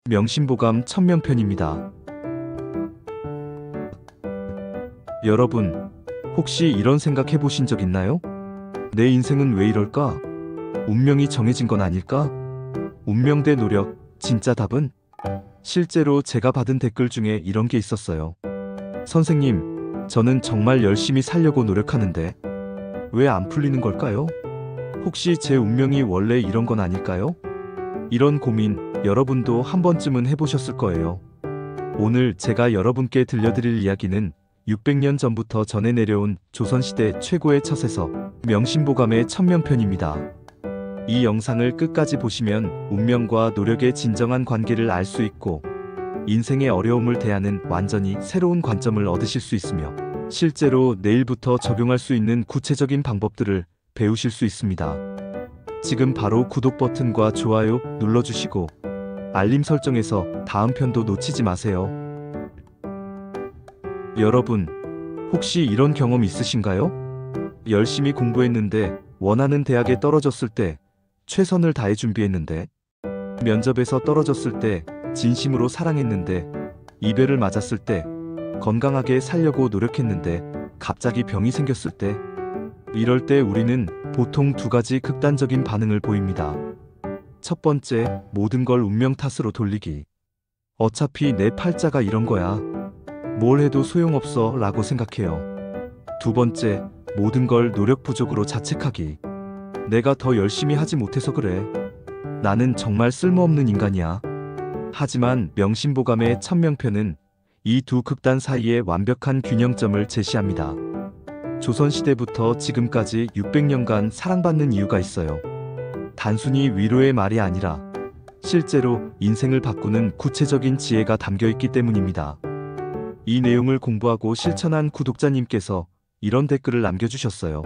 명심보감 천명편입니다. 여러분, 혹시 이런 생각 해보신 적 있나요? 내 인생은 왜 이럴까? 운명이 정해진 건 아닐까? 운명 대 노력, 진짜 답은? 실제로 제가 받은 댓글 중에 이런 게 있었어요. 선생님, 저는 정말 열심히 살려고 노력하는데 왜 안 풀리는 걸까요? 혹시 제 운명이 원래 이런 건 아닐까요? 이런 고민 여러분도 한 번쯤은 해보셨을 거예요. 오늘 제가 여러분께 들려드릴 이야기는 600년 전부터 전해 내려온 조선시대 최고의 처세서 명심보감의 천명편입니다. 이 영상을 끝까지 보시면 운명과 노력의 진정한 관계를 알 수 있고 인생의 어려움을 대하는 완전히 새로운 관점을 얻으실 수 있으며 실제로 내일부터 적용할 수 있는 구체적인 방법들을 배우실 수 있습니다. 지금 바로 구독 버튼과 좋아요 눌러주시고 알림 설정에서 다음 편도 놓치지 마세요. 여러분, 혹시 이런 경험 있으신가요? 열심히 공부했는데 원하는 대학에 떨어졌을 때 최선을 다해 준비했는데 면접에서 떨어졌을 때 진심으로 사랑했는데 이별을 맞았을 때 건강하게 살려고 노력했는데 갑자기 병이 생겼을 때 이럴 때 우리는 보통 두 가지 극단적인 반응을 보입니다. 첫 번째, 모든 걸 운명 탓으로 돌리기. 어차피 내 팔자가 이런 거야. 뭘 해도 소용없어 라고 생각해요. 두 번째, 모든 걸 노력 부족으로 자책하기. 내가 더 열심히 하지 못해서 그래. 나는 정말 쓸모없는 인간이야. 하지만 명심보감의 천명편은 이 두 극단 사이의 완벽한 균형점을 제시합니다. 조선시대부터 지금까지 600년간 사랑받는 이유가 있어요. 단순히 위로의 말이 아니라 실제로 인생을 바꾸는 구체적인 지혜가 담겨 있기 때문입니다. 이 내용을 공부하고 실천한 구독자님께서 이런 댓글을 남겨주셨어요.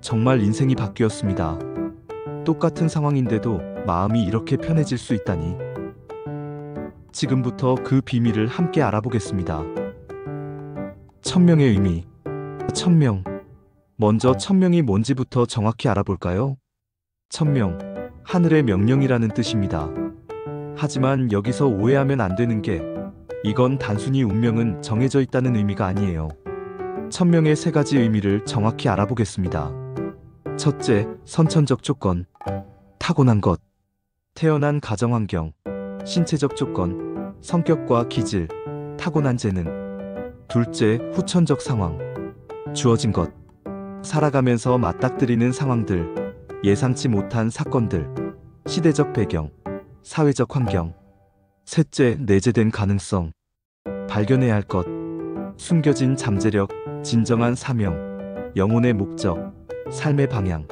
정말 인생이 바뀌었습니다. 똑같은 상황인데도 마음이 이렇게 편해질 수 있다니. 지금부터 그 비밀을 함께 알아보겠습니다. 천명의 의미. 천명. 먼저 천명이 뭔지부터 정확히 알아볼까요? 천명, 하늘의 명령이라는 뜻입니다. 하지만 여기서 오해하면 안 되는 게 이건 단순히 운명은 정해져 있다는 의미가 아니에요. 천명의 세 가지 의미를 정확히 알아보겠습니다. 첫째, 선천적 조건. 타고난 것. 태어난 가정환경, 신체적 조건, 성격과 기질, 타고난 재능. 둘째, 후천적 상황. 주어진 것. 살아가면서 맞닥뜨리는 상황들, 예상치 못한 사건들, 시대적 배경, 사회적 환경. 셋째, 내재된 가능성. 발견해야 할 것. 숨겨진 잠재력, 진정한 사명, 영혼의 목적, 삶의 방향.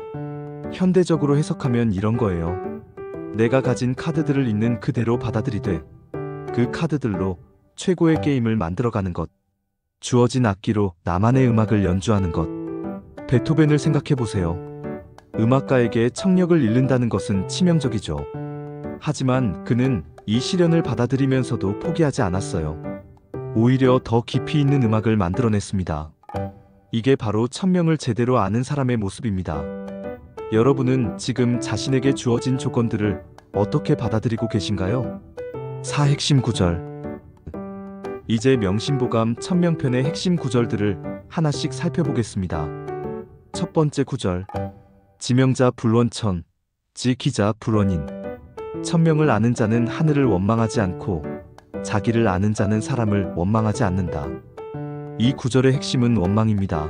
현대적으로 해석하면 이런 거예요. 내가 가진 카드들을 있는 그대로 받아들이되 그 카드들로 최고의 게임을 만들어가는 것. 주어진 악기로 나만의 음악을 연주하는 것. 베토벤을 생각해보세요. 음악가에게 청력을 잃는다는 것은 치명적이죠. 하지만 그는 이 시련을 받아들이면서도 포기하지 않았어요. 오히려 더 깊이 있는 음악을 만들어냈습니다. 이게 바로 천명을 제대로 아는 사람의 모습입니다. 여러분은 지금 자신에게 주어진 조건들을 어떻게 받아들이고 계신가요? 4. 핵심 구절. 이제 명심보감 천명편의 핵심 구절들을 하나씩 살펴보겠습니다. 첫 번째 구절. 지명자 불원천, 지기자 불원인. 천명을 아는 자는 하늘을 원망하지 않고 자기를 아는 자는 사람을 원망하지 않는다. 이 구절의 핵심은 원망입니다.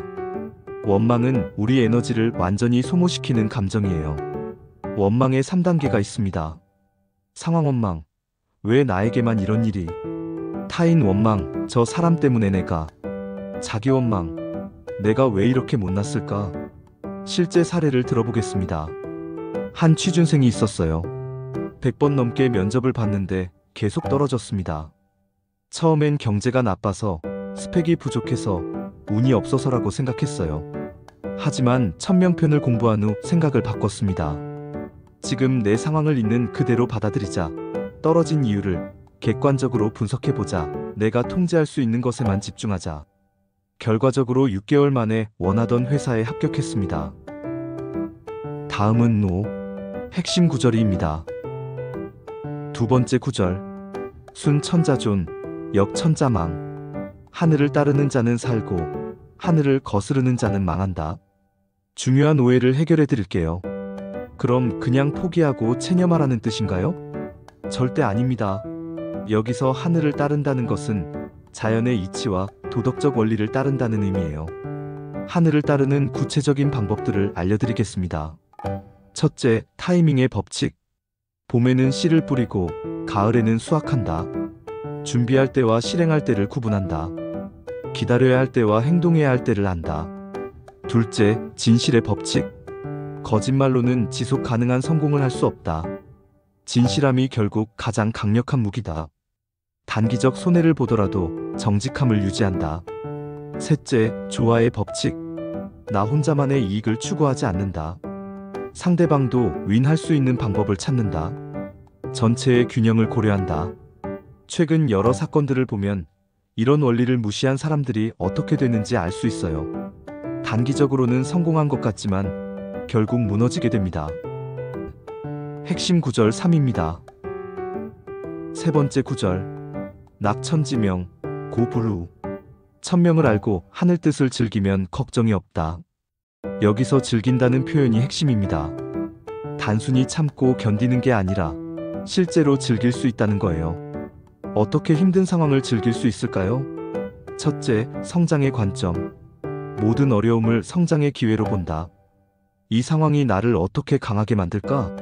원망은 우리 에너지를 완전히 소모시키는 감정이에요. 원망의 3단계가 있습니다. 상황 원망. 왜 나에게만 이런 일이? 타인 원망. 저 사람 때문에 내가. 자기 원망. 내가 왜 이렇게 못났을까? 실제 사례를 들어보겠습니다. 한 취준생이 있었어요. 100번 넘게 면접을 봤는데 계속 떨어졌습니다. 처음엔 경제가 나빠서, 스펙이 부족해서, 운이 없어서라고 생각했어요. 하지만 천명편을 공부한 후 생각을 바꿨습니다. 지금 내 상황을 있는 그대로 받아들이자. 떨어진 이유를 객관적으로 분석해보자. 내가 통제할 수 있는 것에만 집중하자. 결과적으로 6개월 만에 원하던 회사에 합격했습니다. 다음은 핵심 구절입니다. 두 번째 구절. 순천자존, 역천자망. 하늘을 따르는 자는 살고 하늘을 거스르는 자는 망한다. 중요한 오해를 해결해 드릴게요. 그럼 그냥 포기하고 체념하라는 뜻인가요? 절대 아닙니다. 여기서 하늘을 따른다는 것은 자연의 이치와 도덕적 원리를 따른다는 의미예요. 하늘을 따르는 구체적인 방법들을 알려드리겠습니다. 첫째, 타이밍의 법칙. 봄에는 씨를 뿌리고 가을에는 수확한다. 준비할 때와 실행할 때를 구분한다. 기다려야 할 때와 행동해야 할 때를 안다. 둘째, 진실의 법칙. 거짓말로는 지속 가능한 성공을 할 수 없다. 진실함이 결국 가장 강력한 무기다. 단기적 손해를 보더라도 정직함을 유지한다. 셋째, 조화의 법칙. 나 혼자만의 이익을 추구하지 않는다. 상대방도 윈할 수 있는 방법을 찾는다. 전체의 균형을 고려한다. 최근 여러 사건들을 보면 이런 원리를 무시한 사람들이 어떻게 되는지 알 수 있어요. 단기적으로는 성공한 것 같지만 결국 무너지게 됩니다. 핵심 구절 3입니다. 세 번째 구절. 낙천지명, 고불우. 천명을 알고 하늘 뜻을 즐기면 걱정이 없다. 여기서 즐긴다는 표현이 핵심입니다. 단순히 참고 견디는 게 아니라 실제로 즐길 수 있다는 거예요. 어떻게 힘든 상황을 즐길 수 있을까요? 첫째, 성장의 관점. 모든 어려움을 성장의 기회로 본다. 이 상황이 나를 어떻게 강하게 만들까?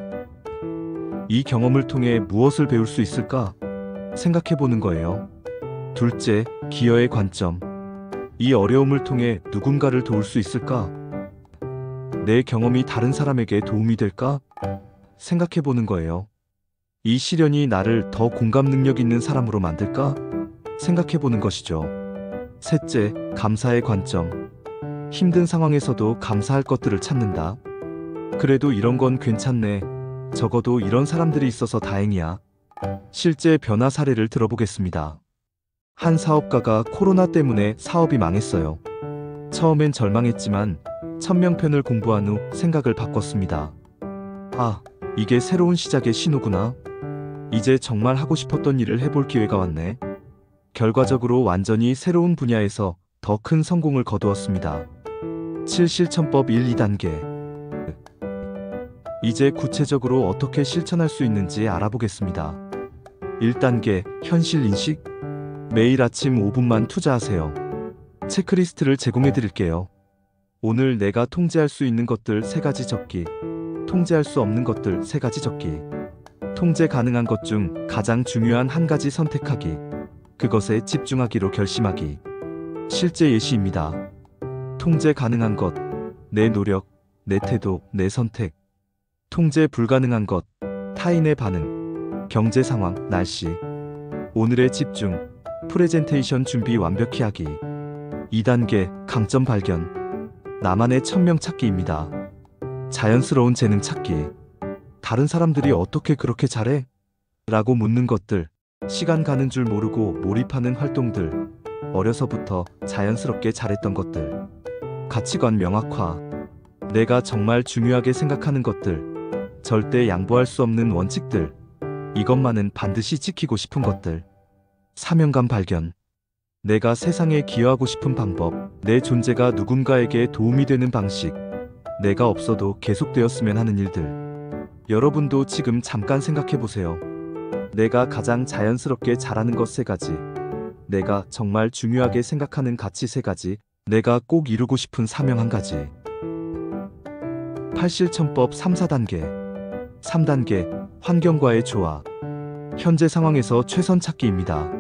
이 경험을 통해 무엇을 배울 수 있을까? 생각해 보는 거예요. 둘째, 기여의 관점. 이 어려움을 통해 누군가를 도울 수 있을까? 내 경험이 다른 사람에게 도움이 될까? 생각해 보는 거예요. 이 시련이 나를 더 공감 능력 있는 사람으로 만들까? 생각해 보는 것이죠. 셋째, 감사의 관점. 힘든 상황에서도 감사할 것들을 찾는다. 그래도 이런 건 괜찮네. 적어도 이런 사람들이 있어서 다행이야. 실제 변화 사례를 들어보겠습니다. 한 사업가가 코로나 때문에 사업이 망했어요. 처음엔 절망했지만 천명편을 공부한 후 생각을 바꿨습니다. 아, 이게 새로운 시작의 신호구나. 이제 정말 하고 싶었던 일을 해볼 기회가 왔네. 결과적으로 완전히 새로운 분야에서 더 큰 성공을 거두었습니다. 7실천법 1, 2단계. 이제 구체적으로 어떻게 실천할 수 있는지 알아보겠습니다. 1단계, 현실인식. 매일 아침 5분만 투자하세요. 체크리스트를 제공해 드릴게요. 오늘 내가 통제할 수 있는 것들 3가지 적기. 통제할 수 없는 것들 3가지 적기. 통제 가능한 것 중 가장 중요한 1가지 선택하기. 그것에 집중하기로 결심하기. 실제 예시입니다. 통제 가능한 것, 내 노력, 내 태도, 내 선택. 통제 불가능한 것, 타인의 반응, 경제 상황, 날씨. 오늘의 집중, 프레젠테이션 준비 완벽히 하기. 2단계, 강점 발견. 나만의 천명 찾기입니다. 자연스러운 재능 찾기. 다른 사람들이 어떻게 그렇게 잘해? 라고 묻는 것들. 시간 가는 줄 모르고 몰입하는 활동들. 어려서부터 자연스럽게 잘했던 것들. 가치관 명확화. 내가 정말 중요하게 생각하는 것들. 절대 양보할 수 없는 원칙들. 이것만은 반드시 지키고 싶은 것들. 사명감 발견. 내가 세상에 기여하고 싶은 방법. 내 존재가 누군가에게 도움이 되는 방식. 내가 없어도 계속되었으면 하는 일들. 여러분도 지금 잠깐 생각해 보세요. 내가 가장 자연스럽게 잘하는 것 3가지. 내가 정말 중요하게 생각하는 가치 3가지. 내가 꼭 이루고 싶은 사명 1가지. 8실천법 3, 4단계. 3단계, 환경과의 조화. 현재 상황에서 최선 찾기입니다.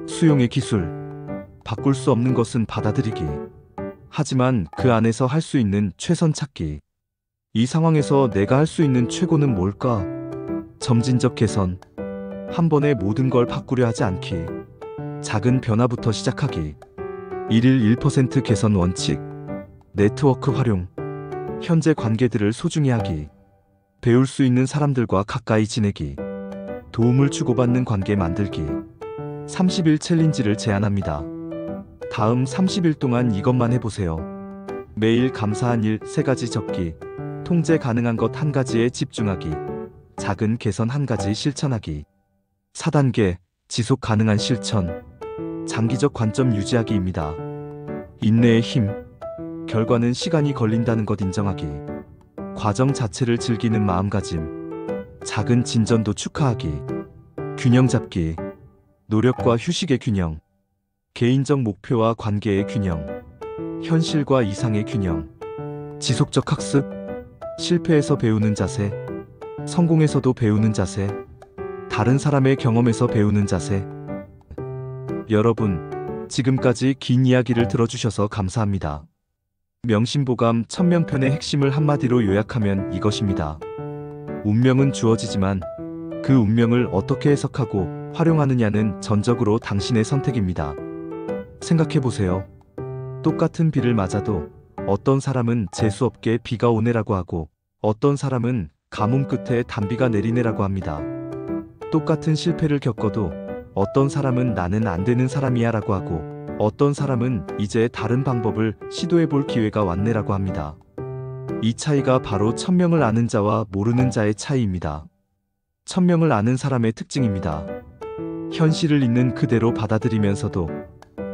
수용의 기술. 바꿀 수 없는 것은 받아들이기. 하지만 그 안에서 할 수 있는 최선 찾기. 이 상황에서 내가 할 수 있는 최고는 뭘까? 점진적 개선. 한 번에 모든 걸 바꾸려 하지 않기. 작은 변화부터 시작하기. 1일 1% 개선 원칙. 네트워크 활용. 현재 관계들을 소중히 하기. 배울 수 있는 사람들과 가까이 지내기. 도움을 주고받는 관계 만들기. 30일 챌린지를 제안합니다. 다음 30일 동안 이것만 해보세요. 매일 감사한 일 3가지 적기. 통제 가능한 것 1가지에 집중하기. 작은 개선 1가지 실천하기. 4단계, 지속 가능한 실천, 장기적 관점 유지하기입니다. 인내의 힘, 결과는 시간이 걸린다는 것 인정하기, 과정 자체를 즐기는 마음가짐, 작은 진전도 축하하기, 균형 잡기, 노력과 휴식의 균형, 개인적 목표와 관계의 균형, 현실과 이상의 균형, 지속적 학습, 실패에서 배우는 자세, 성공에서도 배우는 자세, 다른 사람의 경험에서 배우는 자세. 여러분, 지금까지 긴 이야기를 들어주셔서 감사합니다. 명심보감 천명편의 핵심을 한마디로 요약하면 이것입니다. 운명은 주어지지만 그 운명을 어떻게 해석하고 활용하느냐는 전적으로 당신의 선택입니다. 생각해보세요. 똑같은 비를 맞아도 어떤 사람은 재수없게 비가 오네라고 하고 어떤 사람은 가뭄 끝에 단비가 내리네라고 합니다. 똑같은 실패를 겪어도 어떤 사람은 나는 안 되는 사람이야 라고 하고 어떤 사람은 이제 다른 방법을 시도해볼 기회가 왔네라고 합니다. 이 차이가 바로 천명을 아는 자와 모르는 자의 차이입니다. 천명을 아는 사람의 특징입니다. 현실을 있는 그대로 받아들이면서도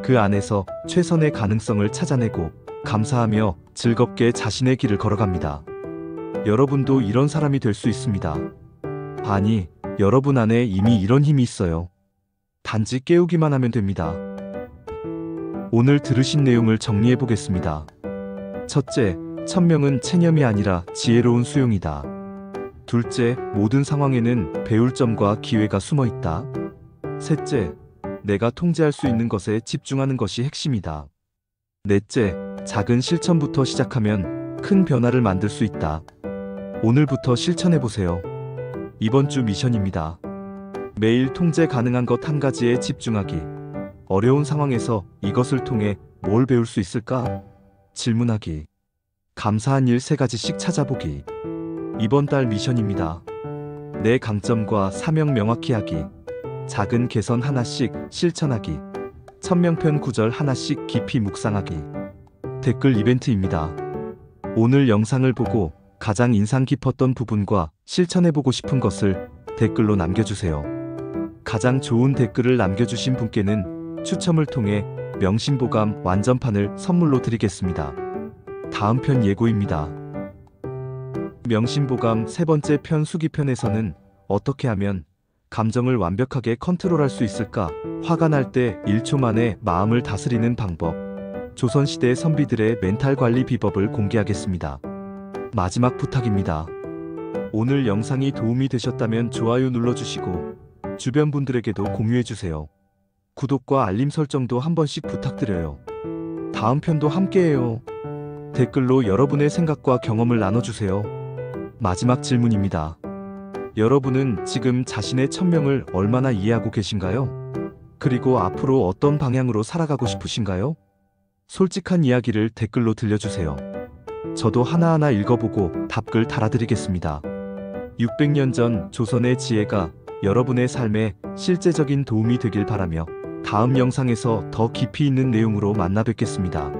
그 안에서 최선의 가능성을 찾아내고 감사하며 즐겁게 자신의 길을 걸어갑니다. 여러분도 이런 사람이 될 수 있습니다. 아니, 여러분 안에 이미 이런 힘이 있어요. 단지 깨우기만 하면 됩니다. 오늘 들으신 내용을 정리해 보겠습니다. 첫째, 천명은 체념이 아니라 지혜로운 수용이다. 둘째, 모든 상황에는 배울 점과 기회가 숨어 있다. 셋째, 내가 통제할 수 있는 것에 집중하는 것이 핵심이다. 넷째, 작은 실천부터 시작하면 큰 변화를 만들 수 있다. 오늘부터 실천해보세요. 이번 주 미션입니다. 매일 통제 가능한 것 한 가지에 집중하기. 어려운 상황에서 이것을 통해 뭘 배울 수 있을까? 질문하기. 감사한 일 3가지씩 찾아보기. 이번 달 미션입니다. 내 강점과 사명 명확히 하기. 작은 개선 하나씩 실천하기. 천명편 구절 하나씩 깊이 묵상하기. 댓글 이벤트입니다. 오늘 영상을 보고 가장 인상 깊었던 부분과 실천해보고 싶은 것을 댓글로 남겨주세요. 가장 좋은 댓글을 남겨주신 분께는 추첨을 통해 명심보감 완전판을 선물로 드리겠습니다. 다음 편 예고입니다. 명심보감 3번째 편 수기편에서는 어떻게 하면 감정을 완벽하게 컨트롤할 수 있을까? 화가 날 때 1초 만에 마음을 다스리는 방법, 조선시대 선비들의 멘탈 관리 비법을 공개하겠습니다. 마지막 부탁입니다. 오늘 영상이 도움이 되셨다면 좋아요 눌러주시고 주변 분들에게도 공유해주세요. 구독과 알림 설정도 한 번씩 부탁드려요. 다음 편도 함께해요. 댓글로 여러분의 생각과 경험을 나눠주세요. 마지막 질문입니다. 여러분은 지금 자신의 천명을 얼마나 이해하고 계신가요? 그리고 앞으로 어떤 방향으로 살아가고 싶으신가요? 솔직한 이야기를 댓글로 들려주세요. 저도 하나하나 읽어보고 답글 달아드리겠습니다. 600년 전 조선의 지혜가 여러분의 삶에 실제적인 도움이 되길 바라며 다음 영상에서 더 깊이 있는 내용으로 만나 뵙겠습니다.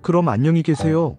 그럼 안녕히 계세요.